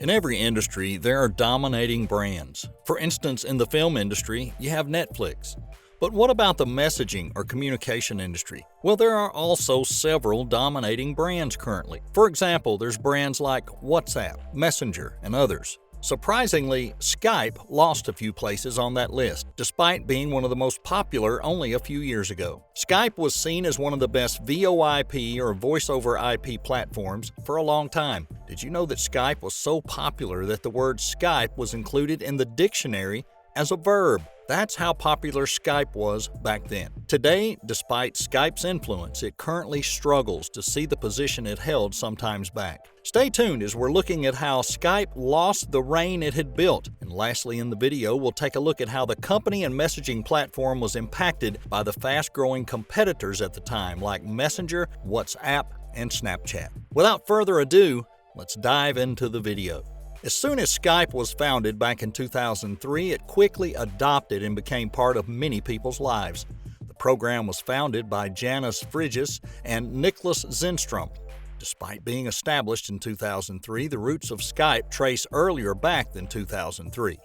In every industry, there are dominating brands. For instance, in the film industry, you have Netflix. But what about the messaging or communication industry? Well, there are also several dominating brands currently. For example, there's brands like WhatsApp, Messenger, and others. Surprisingly, Skype lost a few places on that list, despite being one of the most popular only a few years ago. Skype was seen as one of the best VoIP or Voice over IP platforms for a long time. Did you know that Skype was so popular that the word Skype was included in the dictionary as a verb? That's how popular Skype was back then. Today, despite Skype's influence, it currently struggles to see the position it held sometimes back. Stay tuned as we're looking at how Skype lost the reign it had built. And lastly in the video, we'll take a look at how the company and messaging platform was impacted by the fast-growing competitors at the time like Messenger, WhatsApp, and Snapchat. Without further ado, let's dive into the video. As soon as Skype was founded back in 2003, it quickly adopted and became part of many people's lives. The program was founded by Janis Frigyes and Nicholas Zenstrom. Despite being established in 2003, the roots of Skype trace earlier back than 2003.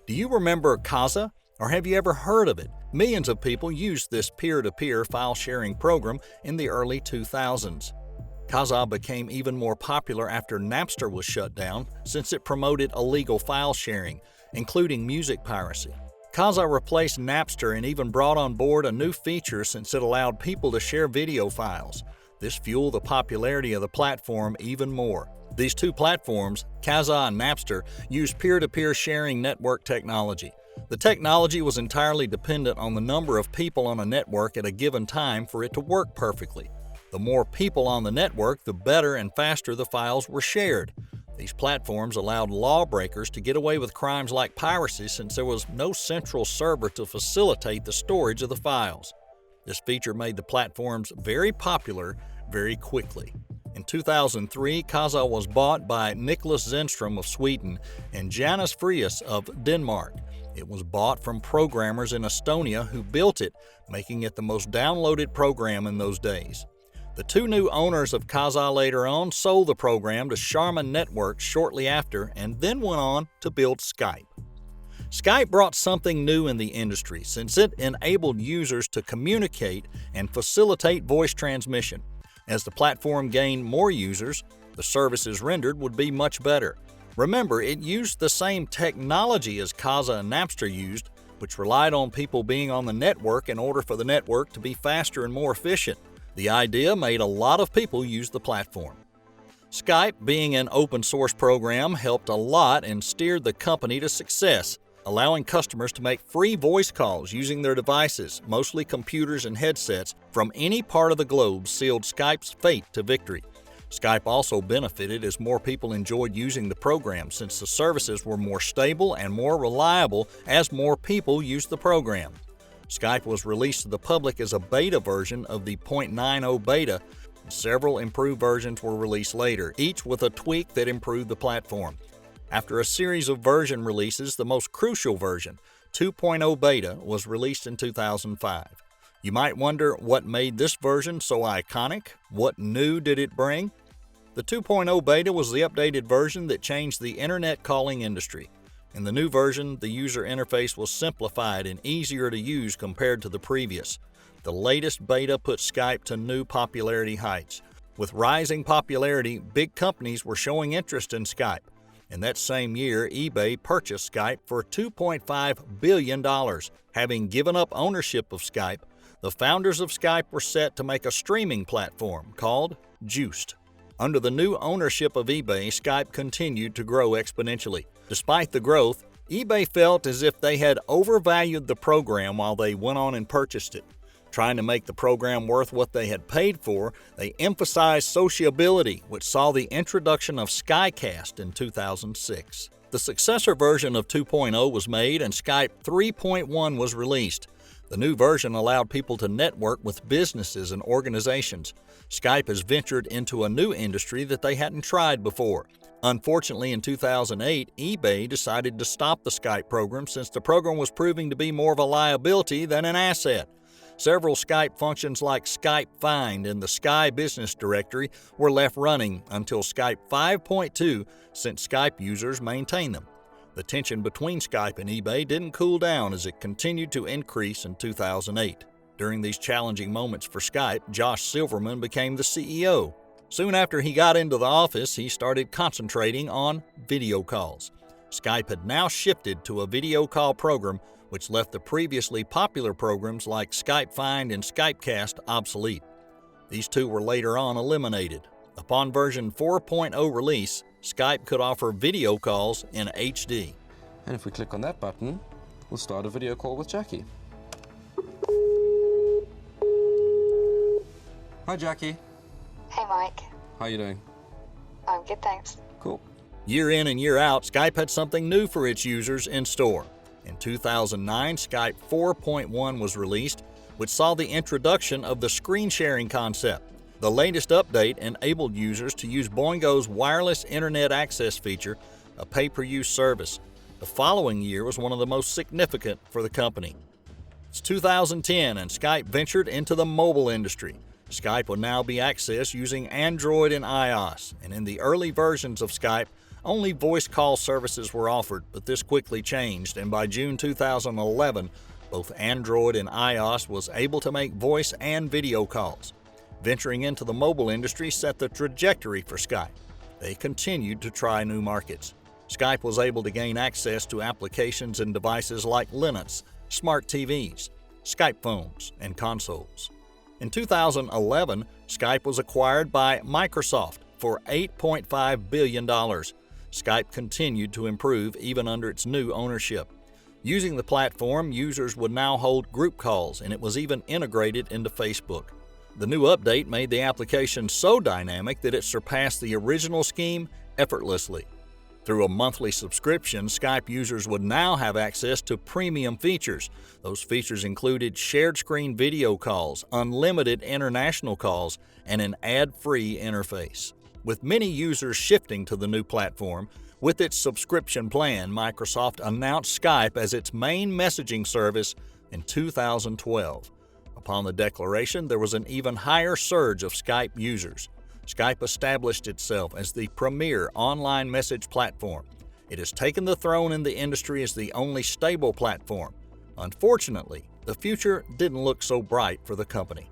Do you remember Kazaa, or have you ever heard of it? Millions of people used this peer-to-peer file sharing program in the early 2000s. Kazaa became even more popular after Napster was shut down, since it promoted illegal file sharing, including music piracy. Kazaa replaced Napster and even brought on board a new feature since it allowed people to share video files. This fueled the popularity of the platform even more. These two platforms, Kazaa and Napster, used peer-to-peer sharing network technology. The technology was entirely dependent on the number of people on a network at a given time for it to work perfectly. The more people on the network, the better and faster the files were shared. These platforms allowed lawbreakers to get away with crimes like piracy since there was no central server to facilitate the storage of the files. This feature made the platforms very popular very quickly. In 2003, Kazaa was bought by Nicholas Zenstrom of Sweden and Janis Frigyes of Denmark. It was bought from programmers in Estonia who built it, making it the most downloaded program in those days. The two new owners of Kazaa later on sold the program to Sharman Networks shortly after and then went on to build Skype. Skype brought something new in the industry since it enabled users to communicate and facilitate voice transmission. As the platform gained more users, the services rendered would be much better. Remember, it used the same technology as Kazaa and Napster used, which relied on people being on the network in order for the network to be faster and more efficient. The idea made a lot of people use the platform. Skype, being an open source program, helped a lot and steered the company to success, allowing customers to make free voice calls using their devices, mostly computers and headsets, from any part of the globe sealed Skype's fate to victory. Skype also benefited as more people enjoyed using the program since the services were more stable and more reliable as more people used the program. Skype was released to the public as a beta version of the 0.90 beta. Several improved versions were released later, each with a tweak that improved the platform. After a series of version releases, the most crucial version, 2.0 beta, was released in 2005. You might wonder what made this version so iconic? What new did it bring? The 2.0 beta was the updated version that changed the internet calling industry. In the new version, the user interface was simplified and easier to use compared to the previous. The latest beta put Skype to new popularity heights. With rising popularity, big companies were showing interest in Skype. In that same year, eBay purchased Skype for $2.5 billion. Having given up ownership of Skype, the founders of Skype were set to make a streaming platform called Juiced. Under the new ownership of eBay, Skype continued to grow exponentially. Despite the growth, eBay felt as if they had overvalued the program while they went on and purchased it. Trying to make the program worth what they had paid for, they emphasized sociability, which saw the introduction of Skycast in 2006. The successor version of 2.0 was made and Skype 3.1 was released. The new version allowed people to network with businesses and organizations. Skype has ventured into a new industry that they hadn't tried before. Unfortunately, in 2008, eBay decided to stop the Skype program since the program was proving to be more of a liability than an asset. Several Skype functions like Skype Find and the Sky Business Directory were left running until Skype 5.2, since Skype users maintain them. The tension between Skype and eBay didn't cool down as it continued to increase in 2008. During these challenging moments for Skype, Josh Silverman became the CEO. Soon after he got into the office, he started concentrating on video calls. Skype had now shifted to a video call program, which left the previously popular programs like Skype Find and Skypecast obsolete. These two were later on eliminated. Upon version 4.0 release, Skype could offer video calls in HD. And if we click on that button, we'll start a video call with Jackie. Hi Jackie. Hey Mike. How are you doing? I'm good, thanks. Cool. Year in and year out, Skype had something new for its users in store. In 2009, Skype 4.1 was released, which saw the introduction of the screen sharing concept. The latest update enabled users to use Boingo's wireless internet access feature, a pay-per-use service. The following year was one of the most significant for the company. It's 2010 and Skype ventured into the mobile industry. Skype would now be accessed using Android and iOS, and in the early versions of Skype, only voice call services were offered, but this quickly changed, and by June 2011, both Android and iOS was able to make voice and video calls. Venturing into the mobile industry set the trajectory for Skype. They continued to try new markets. Skype was able to gain access to applications and devices like Linux, smart TVs, Skype phones, and consoles. In 2011, Skype was acquired by Microsoft for $8.5 billion. Skype continued to improve even under its new ownership. Using the platform, users would now hold group calls, and it was even integrated into Facebook. The new update made the application so dynamic that it surpassed the original scheme effortlessly. Through a monthly subscription, Skype users would now have access to premium features. Those features included shared screen video calls, unlimited international calls, and an ad-free interface. With many users shifting to the new platform, with its subscription plan, Microsoft announced Skype as its main messaging service in 2012. Upon the declaration, there was an even higher surge of Skype users. Skype established itself as the premier online message platform. It has taken the throne in the industry as the only stable platform. Unfortunately, the future didn't look so bright for the company.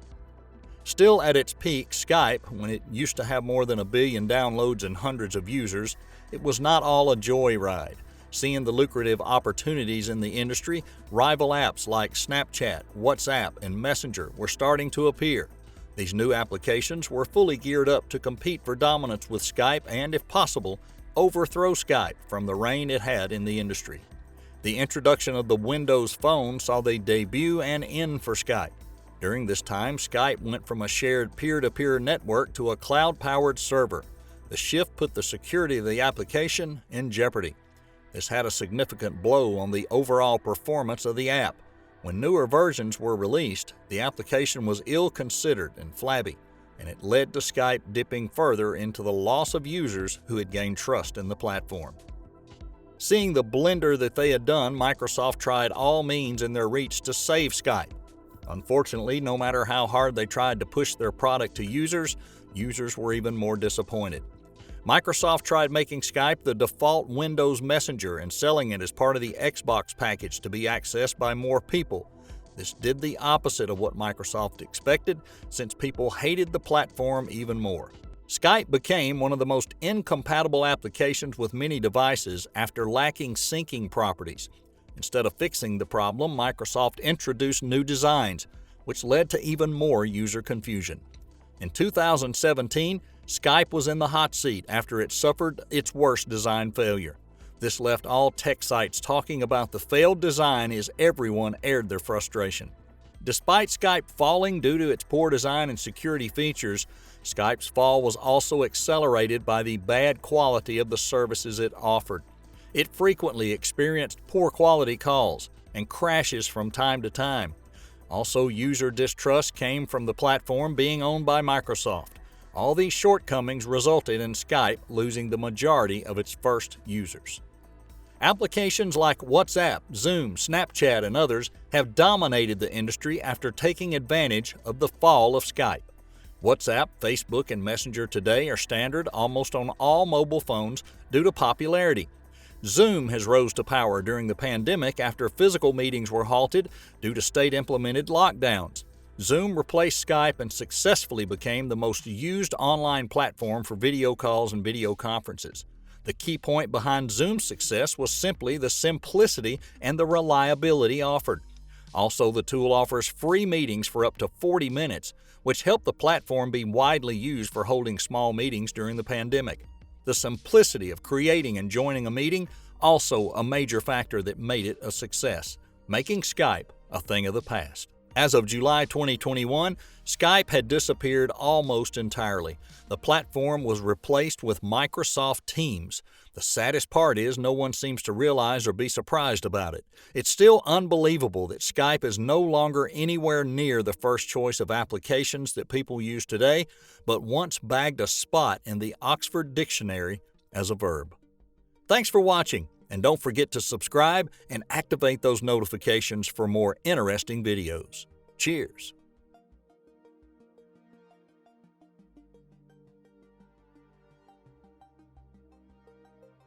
Still at its peak, Skype, when it used to have more than 1 billion downloads and hundreds of users, it was not all a joyride. Seeing the lucrative opportunities in the industry, rival apps like Snapchat, WhatsApp, and Messenger were starting to appear. These new applications were fully geared up to compete for dominance with Skype and, if possible, overthrow Skype from the reign it had in the industry. The introduction of the Windows Phone saw the debut and end for Skype. During this time, Skype went from a shared peer-to-peer network to a cloud-powered server. The shift put the security of the application in jeopardy. This had a significant blow on the overall performance of the app. When newer versions were released, the application was ill-considered and flabby, and it led to Skype dipping further into the loss of users who had gained trust in the platform. Seeing the blunder that they had done, Microsoft tried all means in their reach to save Skype. Unfortunately, no matter how hard they tried to push their product to users, users were even more disappointed. Microsoft tried making Skype the default Windows messenger and selling it as part of the Xbox package to be accessed by more people. This did the opposite of what Microsoft expected, since people hated the platform even more. Skype became one of the most incompatible applications with many devices after lacking syncing properties. Instead of fixing the problem, Microsoft introduced new designs, which led to even more user confusion. In 2017, Skype was in the hot seat after it suffered its worst design failure. This left all tech sites talking about the failed design as everyone aired their frustration. Despite Skype falling due to its poor design and security features, Skype's fall was also accelerated by the bad quality of the services it offered. It frequently experienced poor quality calls and crashes from time to time. Also, user distrust came from the platform being owned by Microsoft. All these shortcomings resulted in Skype losing the majority of its first users. Applications like WhatsApp, Zoom, Snapchat, and others have dominated the industry after taking advantage of the fall of Skype. WhatsApp, Facebook, and Messenger today are standard almost on all mobile phones due to popularity. Zoom has rose to power during the pandemic after physical meetings were halted due to state-implemented lockdowns. Zoom replaced Skype and successfully became the most used online platform for video calls and video conferences. The key point behind Zoom's success was simply the simplicity and the reliability offered. Also, the tool offers free meetings for up to 40 minutes, which helped the platform be widely used for holding small meetings during the pandemic. The simplicity of creating and joining a meeting also a major factor that made it a success, making Skype a thing of the past. As of July 2021, Skype had disappeared almost entirely. The platform was replaced with Microsoft Teams. The saddest part is no one seems to realize or be surprised about it. It's still unbelievable that Skype is no longer anywhere near the first choice of applications that people use today, but once bagged a spot in the Oxford Dictionary as a verb. Thanks for watching, and don't forget to subscribe and activate those notifications for more interesting videos. Cheers!